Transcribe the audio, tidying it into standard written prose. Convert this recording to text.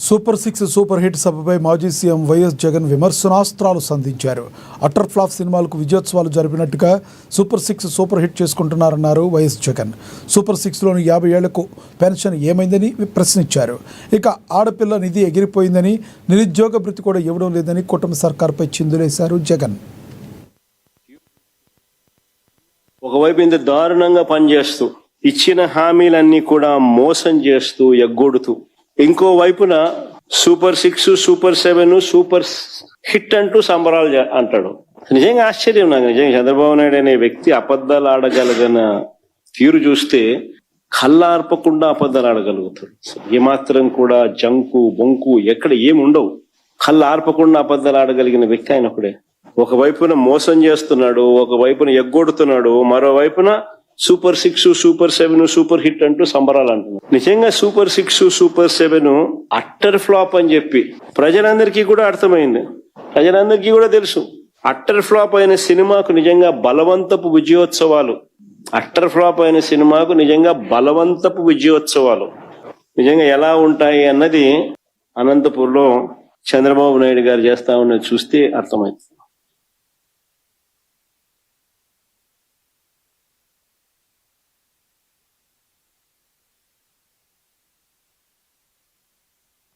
Super 6 super hit సభపై మాజీ CM YS Jagan విమర్శనాస్త్రాలు సంధించారు. అటర్ ఫ్లాప్ సినిమాలకు విజయోత్సవాలు జరిపినట్టుగా సూపర్ 6 సూపర్ హిట్ చేసుకుంటున్నారన్నారు వైఎస్ జగన్. సూపర్ 6లోని 50 ఏళ్లకు పెన్షన్ ఏమైందని ప్రశ్నించారు. ఇక ఆడపిల్ల నిధి ఎగిరిపోయిందని, నిరుద్యోగ భృతి కూడా ఇవ్వడం లేదని కూటమి సర్కార్పై చిందులేశారు జగన్. ఒకవైపు ఇంత దారుణంగా పనిచేస్తూ ఇచ్చిన హామీలన్నీ కూడా మోసం చేస్తూ ఎగ్గొడుతూ, ఇంకో వైపున సూపర్ 6 సూపర్ 7 సూపర్ హిట్ అంటూ సంబరాలు అంటాడు. నిజంగా ఆశ్చర్యం నాకు. నిజంగా చంద్రబాబు నాయుడు అనే వ్యక్తి అబద్ధాలు ఆడగలిగిన తీరు చూస్తే కళ్ళార్పకుండా అబద్ధాలు ఆడగలుగుతాడు. ఏమాత్రం కూడా జంకు బొంకు ఎక్కడ ఏమి ఉండవు. కళ్ళు ఆర్పకుండా అబద్ధాలు ఆడగలిగిన వ్యక్తి ఆయన ఒకడే. ఒకవైపున మోసం చేస్తున్నాడు, ఒకవైపున ఎగ్గొడుతున్నాడు, మరోవైపున సూపర్ 6 సూపర్ 7 సూపర్ హిట్ అంటూ సంబరాలు అంటున్నారు. నిజంగా సూపర్ 6 సూపర్ 7 అట్టర్ ఫ్లాప్ అని చెప్పి ప్రజలందరికీ కూడా అర్థమైంది, ప్రజలందరికీ కూడా తెలుసు. అట్టర్ ఫ్లాప్ అయిన సినిమాకు నిజంగా బలవంతపు విజయోత్సవాలు, అట్టర్ ఫ్లాప్ అయిన సినిమాకు నిజంగా బలవంతపు విజయోత్సవాలు నిజంగా ఎలా ఉంటాయి అన్నది అనంతపూర్లో చంద్రబాబు నాయుడు గారు చేస్తా ఉన్నది చూస్తే అర్థమైంది.